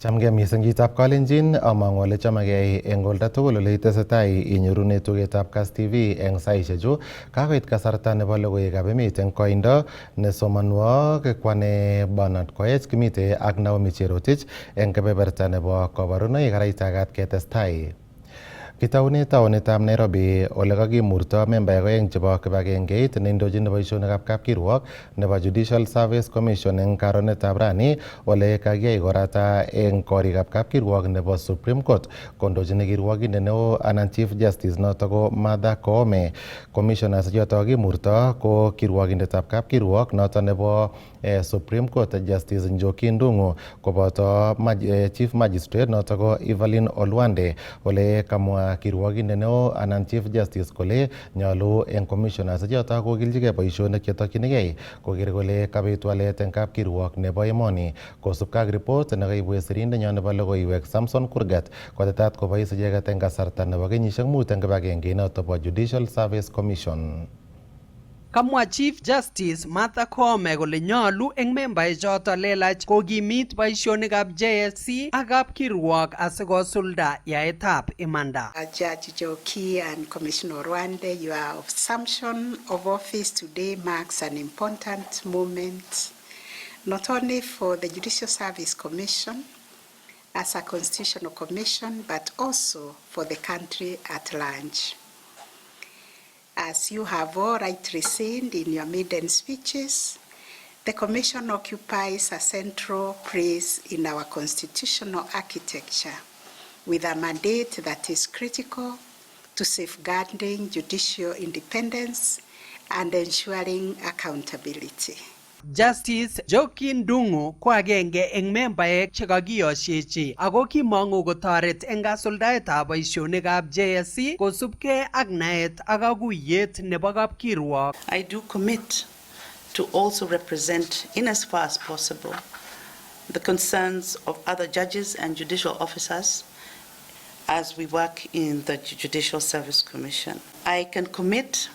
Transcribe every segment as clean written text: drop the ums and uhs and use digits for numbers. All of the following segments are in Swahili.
Chamgei mising chitab Kalenjin amang'u ole chamegei eng olda tugul ole itesetai inyorune tugetab Kass TV eng saishechu. Kakoit kasarta nebo logoiwekab emet eng koindo nesomonwok kwane Bernard Koech kimite ak Naomi Cherotich eng kebeberta nebo kabarunoik araitagat ketestai. Kitaune taonitab Nairobi ole kakimurto membaek oeng chebo kibagengeit neindochin boisionikab kapkirwok nebo Judicial Service Commission eng karonetab rani ole kakiyai korata eng korikab kapkirwok nebo Supreme Court kondochin kirwokindet neo anan Chief Justice noto ko Martha Koome. Commissioners choto kakimurto ko kirwokindetab kapkirwok noto nebo Supreme Court Justice Njoki Ndung'u koboto Chief Magistrate noto ko Evelyn Olwande ole kamwa kirwokindet neo anan Chief Justice kole nyolu eng commissioners choto kokiljigei boisionik chetokyinigei koker kole kabit walet eng kapkirwok nebo emoni kosubkei ak report nekaibwech sirindenyo nebo logoiwek Samson Kurgat kotetat kobois icheket eng kasarta nebo kenyisiek 5 eng kibagenge noto bo Judicial Service Commission. Kamwa Chief Justice Martha Koome kole nyolu eng membaek choto lelach kokimit boisionikab JSC ak kapkirwok asikosulda yaetab imanda. Judge Njoki and Commissioner Rwande, your assumption of office today marks an important moment, not only for the Judicial Service Commission as a constitutional commission, but also for the country at large. As you have all rightly said in your maiden speeches, the Commission occupies a central place in our constitutional architecture with a mandate that is critical to safeguarding judicial independence and ensuring accountability. Justice Njoki Ndung'u ko agenge eng membaek chekakiyosiechi ako kimong'u kotoret eng kasuldaetab boisionikab JSC kosubkei ak naet ak kakuyet nebo kapkirwok. I do commit to also represent in as far as possible the concerns of other judges and judicial officers as we work in the Judicial Service Commission. I can commit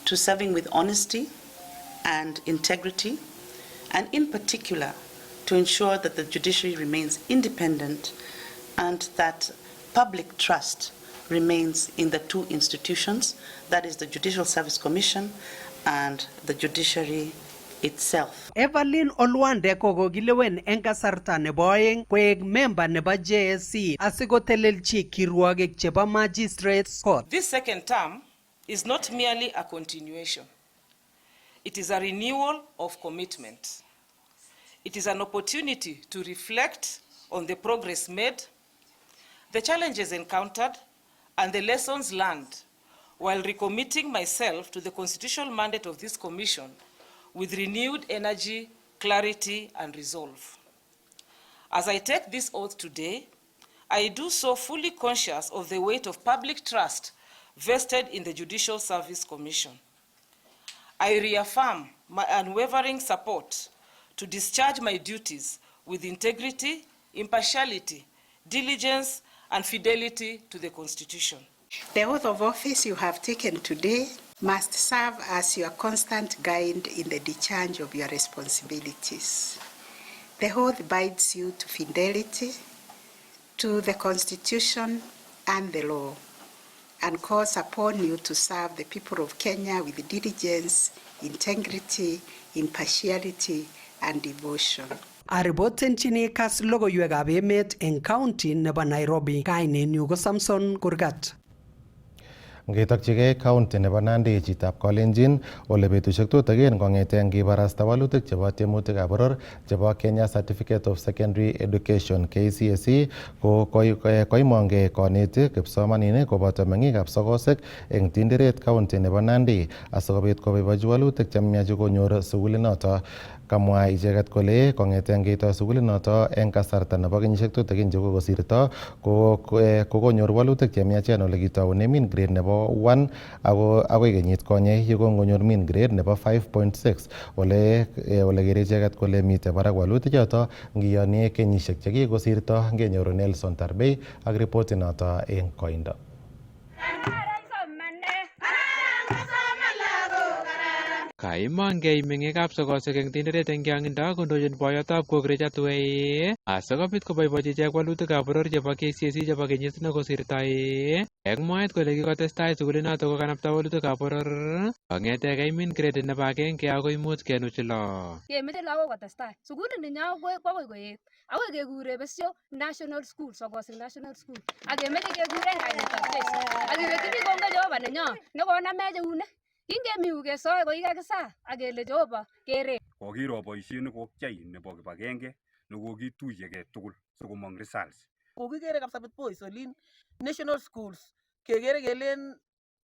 to serving with honesty and integrity, and in particular to ensure that the judiciary remains independent and that public trust remains in the two institutions, that is the Judicial Service Commission and the judiciary itself. Evelyn Olwande kokokilewen eng kasarta nebo oeng koek member nebo JSC asikotelelchi kirwogik chebo Magistrates Court. This second term is not merely a continuation. It is a renewal of commitment. It is an opportunity to reflect on the progress made, the challenges encountered, and the lessons learned, while recommitting myself to the constitutional mandate of this commission with renewed energy, clarity, and resolve. As I take this oath today, I do so fully conscious of the weight of public trust vested in the Judicial Service Commission. I reaffirm my unwavering support to discharge my duties with integrity, impartiality, diligence, and fidelity to the Constitution. The oath of office you have taken today must serve as your constant guide in the discharge of your responsibilities. The oath binds you to fidelity, to the Constitution and the law, and calls upon you to serve the people of Kenya with diligence, integrity, impartiality, and devotion. Aripotenchini Kass logoiwekab emet eng county nebo Nairobi. Kainenyu ko Samson Kurgat. Ngetokchigei county nebo Nandi chitab Kalenjin ole betusiek tutikin kong'ete kibarasta walutik chebo tiemutikab boror chebo Kenya Certificate of Secondary Education KCSE ko koimongei konetik kipsomaninik koboto meng'ikab sokosek eng Tinderet county nebo Nandi asikobit koboibochi walutik chemiach konyor sukulinoto. Kamwa icheket kole kong'ete keitoi sukulinoto eng kasarta nebo kenyisiek tutikin chekokosirto kokonyor walutik chemiachen ole kitoune mean grade nebo 1 agoi kenyit konye yekongonyor mean grade nebo 5.6 ole kere icheket kole mitei barak walutik choto ngiyonye kenyisiek chekikosirto ngenyoru Nelson Tarbei ak ripoti noto eng koindo. Kaimangei meng'ikab sokosek eng tinderet eng Kiang'indo kondochin boyotab Kokrecha Tuwei asikobit koboibochi ichek walutikab boror chebo KCSE chebo kenyit nekosirtoi eng mwaet kole kikotestai sukulinoto kokanapta walutikab boror kong'ete keimin gradit nebo 1 akoi 5 kenuch 6. Kemeche lagok kotestai sukulini nyo akoi koet akoi kekure besyo National School Sokosek National School akemeche kekure kainetab Jesu akewekchini kongoi Jehova nenyo nekonamech eunek kingemiu kesoe koikakisa akele Jehova keret. Kokiro boisiet nekokyai nebo kibagenge nekokituiyegei tugul sikomong results. Kokikere Kapsabet Boys olin National Schools kekere kelen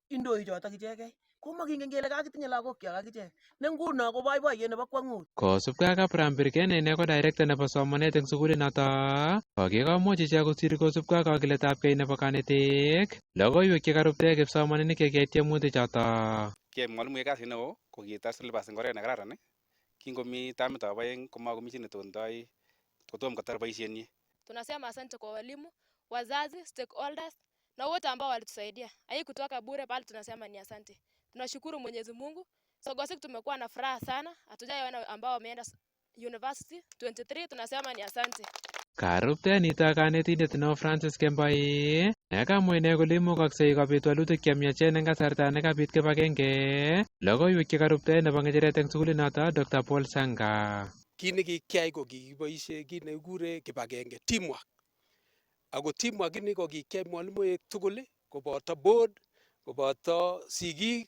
indoi chotok ichegei. Komakingen kele kakitinye lagokyok akichek. Ne nguno ko boiboiyet nebo kwang'ut. Kosubkei ak Abraham Birken ine ko director nebo somanet eng sukulinoto kokikomuch ichek kosir kosubkei ak kakiletabgei nebo kanetik logoiwek chekarubte kipsomaninik yekiyai tiemutik choto. Kiyai mwalimuek kasit neo kokitar syllabus eng oret nekararan. Kingomi tamitab aeng komakomi chi netondoi kotom kotar boisienyi. Tunasema asante kwa walimu, wazazi, stakeholders na wote ambao walitusaidia. Haikutoka bure bali tunasema ni asante. Tunashukuru Mwenyezi Mungu. Sokosek tumekuwa na furaha sana. Hatujaona ambao wameenda university 23 tunasema ni asante. Karubte nito kanetindet neo Francis Kembai nekamwa ine kole imukoksei kobit walutik chemiachen eng kasarta nekabit kibagenge logoiwek chekarubte nebo ng'echeret eng sukulinoto Dr. Paul Sanga. Kit nekikiyai ko kikiboisie kit nekikure kibagenge teamwork. Ako teamwork ini ko kikiyai mwalimuek tugul koboto board, koboto sigik,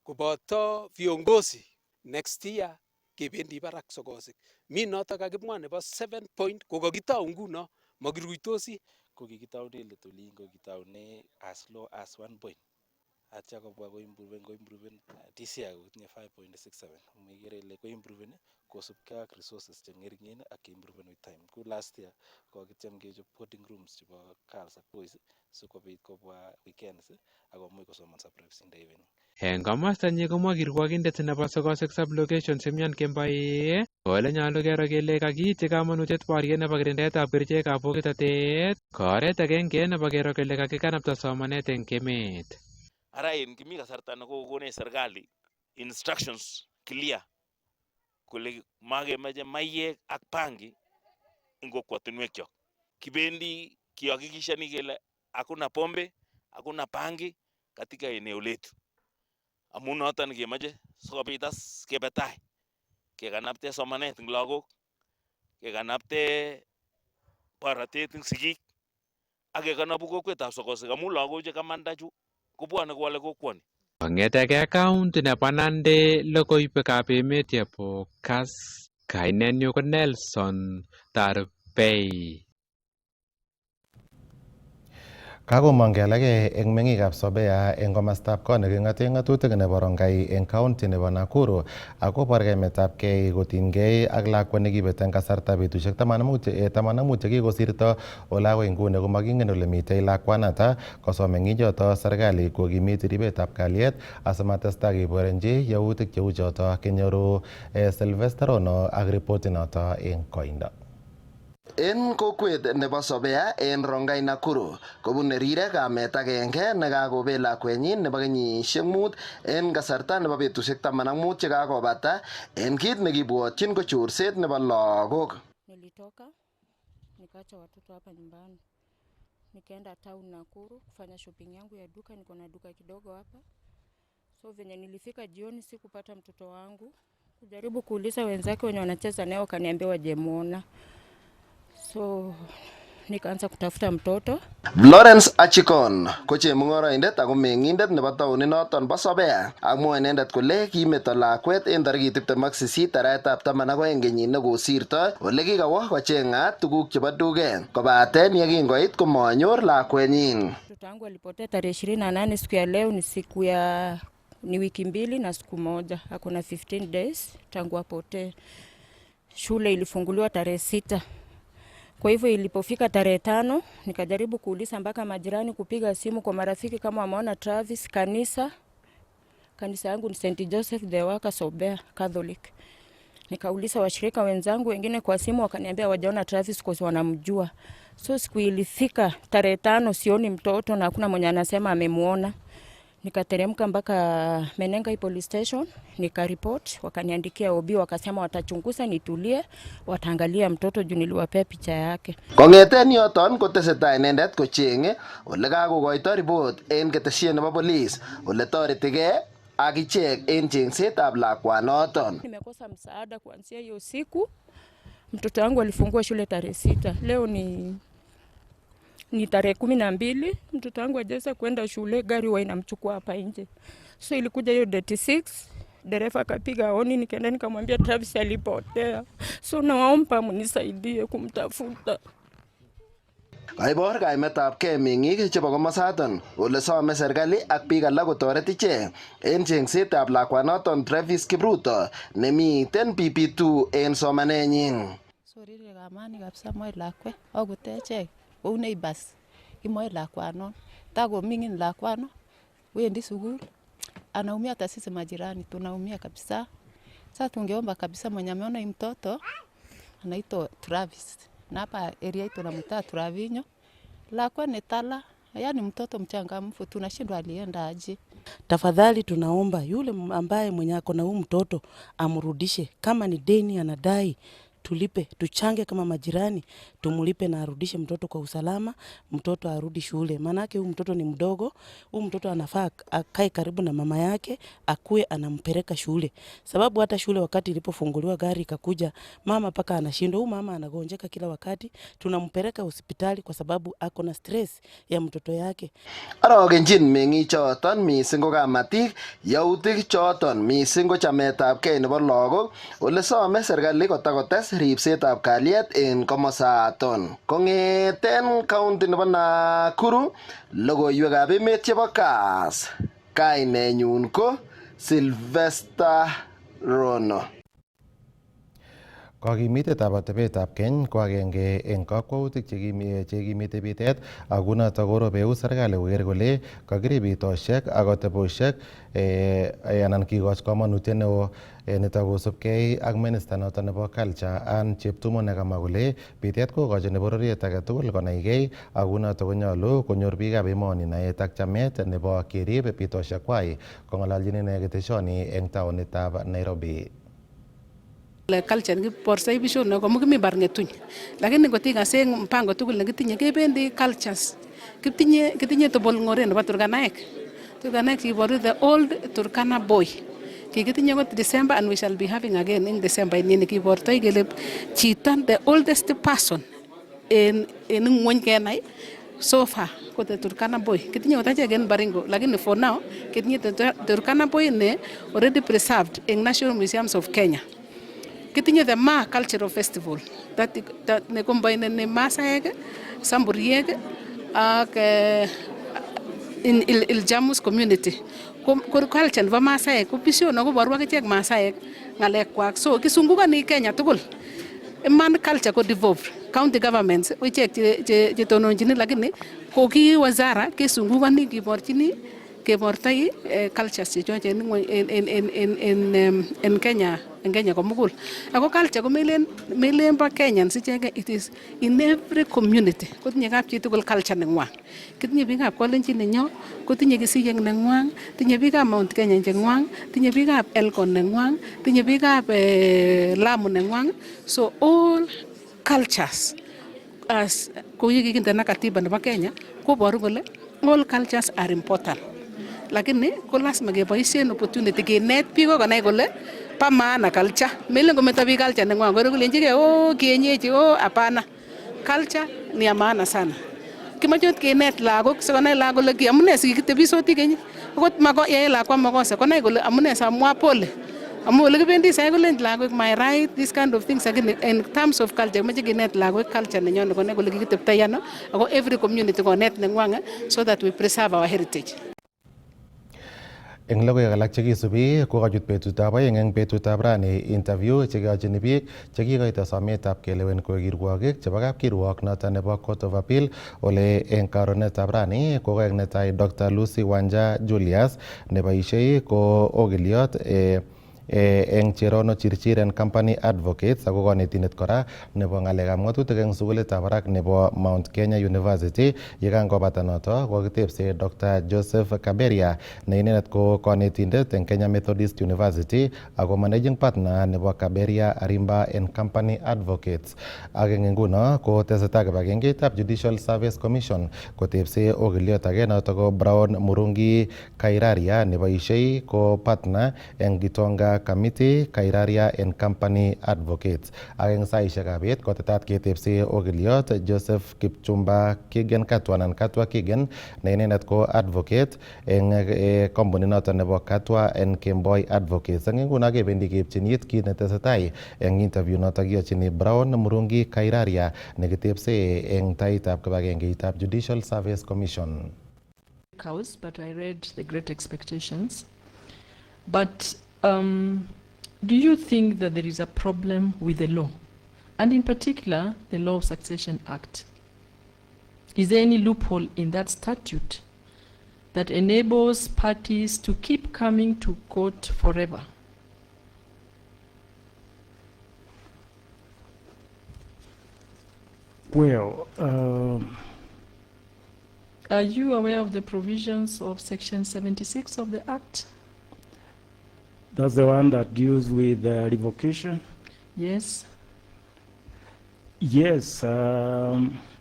koboto viongozi. Next year kebendi barak sokosek. Mi noto kakimwa nebo 7 point ko kakitau nguno makiruitosi ko kikitaune letolin ko kitaune as low as 1 point. Atya kobwa ko improven this year kotinye 5.67. Umekere ile ko improven kosubkei ak resources che ngeringen ak improven with time. Ku last year ko kityem kechop boarding rooms chebo girls ak boys sikobit kobwa weekends akomuch kosomanso breaks in the evening. Eng komostanyi komwa kirwogindet nebo Sokosek sublocation Semyon Kembai kole nyolu kero kele kakiityi kamanutiet boriet nebo kirindaetab kerichekab bokitotet koret agenge nebo kero kele kakikanapta somanet eng emet. Ara en kimi kasarta nekokonech serikali instructions clear kole makemeche maiyek ak bangi eng kokwatunwekchok. Kibendi kihakikishani kele hakuna pombe, hakuna bangi katika eneo letu. Amu noton kemeche sikobit as kebe tai kekanapte somanet eng lagok, kekanapte borotet eng sigik ak kekanapu kokwetab Sokosek amu lagok che kamanda chu kobwane kowale kokwoni. Kong'etege county nebo Nandi logoiwekab emet yebo Kass kainenyu ko Nelson Tarbei. Kakomongke alake eng meng'ikab Sobea eng komostab kot neking'ate ng'atutik nebo Rongai eng county nebo Nakuru akobor kemetabgei kotinygei ak lakwa nekibet eng kasarta betusiek 15 chekikosirto ole akoi nguni komakingen ole mitei lakwanata kosom eng ichoto serikali kokimit ribetab kalyet asimatestai keborenchi yautik cheu choto kenyoru Sylvester Rono ak ripotinoto eng koindo. En kokwet nebo Sobea en Rongai Nakuru kobune rirek kamet agenge nekakobet lakwenyin nebo kenyisiek 5 en kasarta nebo betusiek 15 chekakobata en kit nekibwotyin ko chorset nebo lagok. Nilitoka nikaacha watoto hapa nyumbani nikaenda town Nakuru kufanya shopping yangu ya duka, niko na duka kidogo hapa. So venye nilifika jioni sikupata mtoto wangu, kujaribu kuuliza wenzake wenye wanacheza naye kaniambia wajemuona. So nikaanza kutafuta mtoto. Lawrence Achikon ko chemung'oroindet ako meng'indet nebo taonit noton bo Sobea amwoe inendet kole kimeto lakwet en tarikit 28 arawetab 12 kenyit nekosirto ole kikawo kocheng'at tuguk chebo duket kobaten yekingoit komanyor lakwenyin. Mtoto wangu alipotea tarehe 28. Siku ya leo ni siku ya wiki 2 na siku moja, hakuna 15 days tangu apotee. Shule ilifunguliwa tarehe 6. Kwa hivyo ilipofika tarehe 5 nikajaribu kuuliza mpaka majirani, kupiga simu kwa marafiki kama wameona Travis. Kanisa yangu ni St. Joseph the Worker Sobea Catholic. Nikauliza washirika wenzangu wengine kwa simu, wakaniambia wajaona Travis kwa sababu wanamjua. So siku ilifika tarehe 5 sioni mtoto na hakuna mwenye anasema amemuona. Nikateremka mpaka Menengai police station, nikaripoti, wakaniandikia OB, wakasema watachunguza, nitulie, wataangalia mtoto juu niliwapea picha yake. Kongeten yoton kotesetai inendet kochenge ole kakokoito report en ketesiet nebo police ole toretigei ak ichek en chengsetab lakwanoton. Nimekosa msaada kuanzia hiyo siku. Mtoto wangu alifungua shule tarehe 6. Leo ni tarehe 12. Mtoto wangu hajaweza kwenda shule, gari huwa inamchukua hapa nje. So ilikuja hiyo date 6, dereva akapiga honi, nikaenda nikamwambia Travis alipotea. So nawaomba mnisaidie kumtafuta. Kaibor kaimetab kei meng'ik chebo komosaton ole some serikali ak biik alak kotoret ichek en chengsetab lakwanoton Travis Kipruto nemiten PP2 en somanenyin. Sorire kamani kabisa moe lakwet akotechek kou neighbors kimoe lakwanon takoming'in lakwano wendi sukul anaumia, hata sisi majirani tunaumia kabisa. Sasa tungeomba kabisa mwenye ameona hii mtoto anaitwa Travis na hapa area yetu tunamtaa Travinyo, lakwa ni tala, yani mtoto mchangamfu, tunashindwa alienda aje. Tafadhali tunaomba yule ambaye mwenye ako na huyu mtoto amrudishe, kama ni deni anadai tulipe, tuchange kama majirani, tumulipe na arudishe mtoto kwa usalama, mtoto arudi shule. Manake huyu mtoto ni mdogo, huyu mtoto anafaa akae karibu na mama yake, akue anampeleka shule. Sababu hata shule wakati ilipofunguliwa gari ikakuja, mama paka anashindwa, huyu mama anagonjeka kila wakati, tunampeleka hospitali kwa sababu ako na stress ya mtoto yake. Arogenjin meng'ichoton mising ko kamatik yautik choton mising ko chametabgei nebo lagok ole some serikali kotakotes ripsetab kalyet en komosaton. Kong'eten county nebo Nakuru, logoiwekab emet chebo Kass. Kainenyun ko Sylvester Rono. Kakimitetab atebetab keny ko agenge en kakwautik chekimite bitet, ak kunotok korobeu serikali koker kole kakirib bitosiek ak ateboshek anan kikoch komonutiet neo nitok kosubkei ak minista noton nebo culture Ann Cheptumo nekamwa kole bitet kokochini bororiet age tugul konaigei, ak kunotok konyolu konyor biikab emoni naet ak chamet nebo kerib bitosiek kwai. Kong'ololjin ine keteshoni eng taonitab Nairobi. Culture nekiborsoi bishon ko mukimi barngetuny, lakini ngotikase mpango tugul nekitinye kebendi cultures. Kitinye tobol ng'ore nebo Turkanaek kiboru the old Turkana boy. Kikitinye kot December and we shall be having again in December ini kibortoi kele chito the oldest person en ng'wony kenai so far ko the Turkana boy. Kitinye kot achek en Baringo, lakini for now kitinye the Turkana boy ne already preserved in National Museums of Kenya. Kitinye the Ma Cultural Festival that ne combine ne Masaek, Samburiek ak in Iljamus community. Culture nebo Masaek ko bisho no koboru akichek Masaek ng'alekwak. So kisungukani Kenya tugul. Iman culture ko devolved. County governments ichek che tononjini, lakini ko ki wazara kisungukani kebortoi cultures chechoche en Kenya komugul. Ako culture ko melen bo Kenyans icheke, it is in every community. Kotinye kapchi tugul culture neng'wang. Kitinye biikab Kalenjin nenyo, kotinye Kisiyek neng'wang, tinye biikab Mount Kenya neng'wang, tinye biikab Elgon neng'wang, tinye biikab Lamu neng'wang. So all cultures as ko kikinde na katiba nebo Kenya koboru kole all cultures are important. Lakini ko lazima keboisien opportunity kinet biik konai kole pa maana culture. Melen kometo biik culture neng'wang kore kulenjigei kienyeji hapana. Culture ni ya maana sana. Kimoche kinet lagok sikonai lagok kole amune sikitebisoti keny. Akot yae lakwa makosa konai kole amune samwa pole. Amu ole kibendi sai kolen lagok my right this kind of things, lakini in terms of culture moche kinet lagok culture nenyon konai kole kikiteptoi ano, ako every community konet neng'wang so that we preserve our heritage. Eng logoiwek alak chekisubi kokachut betutab aeng eng betutab rani interview chekeyochini biik chekikoito sometab kelewen koek kirwokik chebo kapkirwok noton nebo Court of Appeal, ole eng karonetab rani kokoek netai Dr. Lucy Wanja Julius neboishei ko okiliot eng Cherono Chirchiren Company Advocates ako kanetindet kora nebo ng'alekab ng'atutik eng sukulitab barak nebo Mount Kenya University. Yekangobata noto kokitebse Dr. Joseph Kaberia ne inendet ko kanetindet eng Kenya Methodist University ako managing partner nebo Kaberia Arimba and Company Advocates. Ak eng nguno ko tesetai kibagengeitab Judicial Service Commission kotebse okiliot age noto ko Brown Murungi Kairaria neboishei ko partner eng Gitonga Committee Kairaria and Company Advocates. Ak eng saishekab bet kotetat ketebse okiliot Joseph Kipchumba Kigen Katwa anan Katwa Kigen ne inendet ko advocate eng company noto nebo Katwa and Kemboi Advocates. Eng nguno kebendi keipchin it kit netesetai eng interview noto kiyochini Brown Murungi Kairaria nekitebse eng taitab kibagengeitab Judicial Service Commission. House, but I read The Great Expectations. But do you think that there is a problem with the law, and in particular the Law of Succession Act? Is there any loophole in that statute that enables parties to keep coming to court forever? Well, are you aware of the provisions of Section 76 of the Act? that's the one that deals with revocation. Yes. Yes.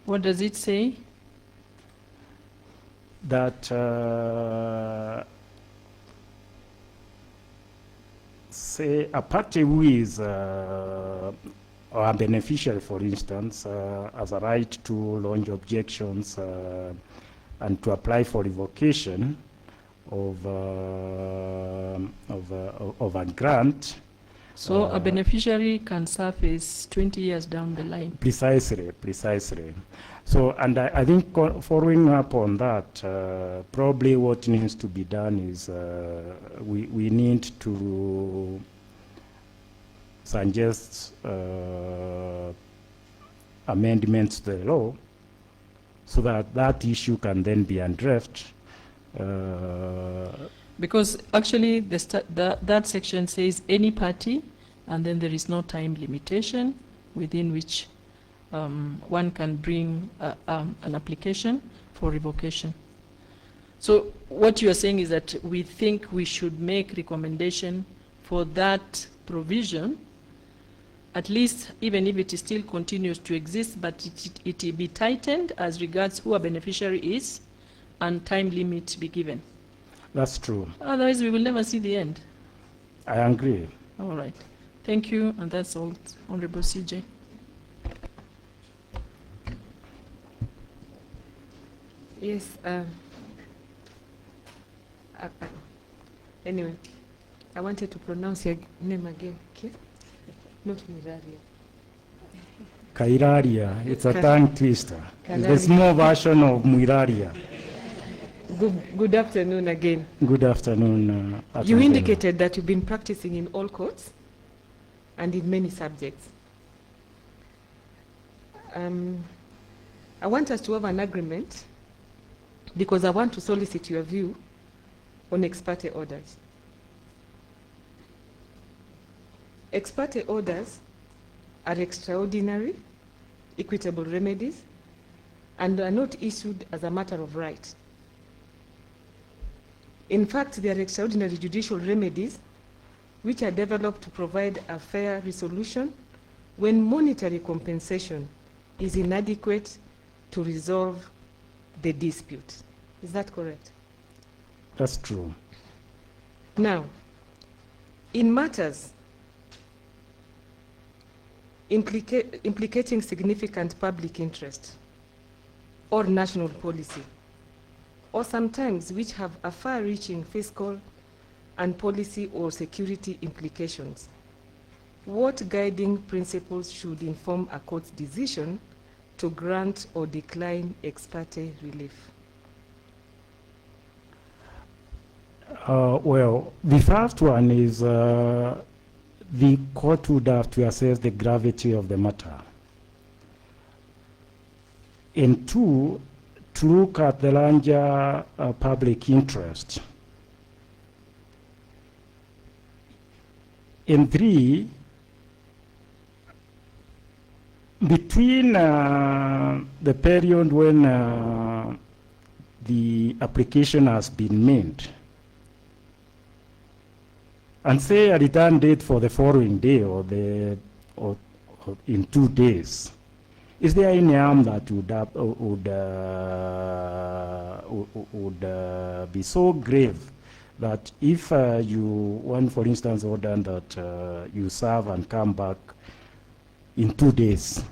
What does it say? That say a party who is or a beneficiary, for instance, has a right to launch objections and to apply for revocation of a grant. So a beneficiary can surface 20 years down the line. Precisely. So, and I think following up on that, probably what needs to be done is we need to suggest amendments to the law so that that issue can then be addressed. Because actually that section says any party, and then there is no time limitation within which one can bring an application for revocation. So what you are saying is that we think we should make recommendation for that provision, at least even if it still continues to exist, but it be tightened as regards who a beneficiary is and time limit be given. That's true. Otherwise, we will never see the end. I agree. All right. Thank you, and that's all, Honorable CJ. Yes. Anyway, I wanted to pronounce your name again, okay? Not Miraria. Kairaria. It's a tongue twister. It's the small version of Muiraria. Good afternoon again. Good afternoon. You indicated that you've been practicing in all courts and in many subjects. I want us to have an agreement because I want to solicit your view on ex parte orders. Ex parte orders are extraordinary, equitable remedies, and are not issued as a matter of right. In fact, they are extraordinary judicial remedies which are developed to provide a fair resolution when monetary compensation is inadequate to resolve the dispute. Is that correct? That's true. Now, in matters implicating significant public interest or national policy, or sometimes which have a far-reaching fiscal and policy or security implications, what guiding principles should inform a court's decision to grant or decline ex parte relief? Well, the first one is the court would have to assess the gravity of the matter. And two, to look at the larger public interest. And 3, between the period when the application has been made and say a return date for the following day or in 2 days, is there any harm that would be so grave that if one, for instance, order that you serve and come back in 2 days,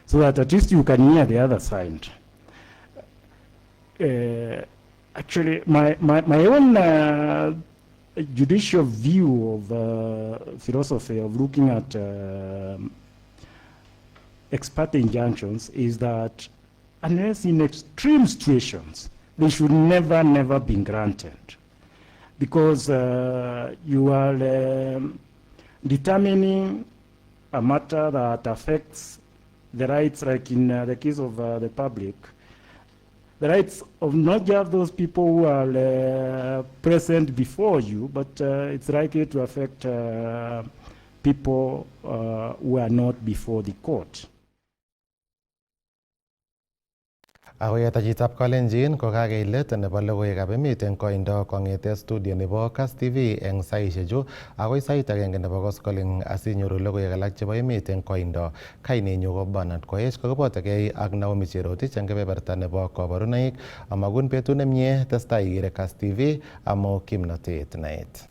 so that at least you can hear the other side? Actually, my own judicial view of philosophy of looking at ex parte injunctions is that unless in extreme situations, they should never be granted, because you are determining a matter that affects the rights, like in the case of the public, the rights of not just those people who are present before you, but it's likely to affect people who are not before the court. Ako yatachitab Kalenjin ko kakeilet nebo logoiwekab emet eng koindo kong'ete studio nebo Kass TV eng saishechu akoi sait agenge nebo koskoleng asinyoru logoiwek alak chebo emet eng koindo. Kainenyu ko Bernard Koech, kokibotokei ak Naomi Cherotich eng kebeberta nebo kabarunoik. Amagun betut nemie, testai ikere Kass TV amu kimnatet naet.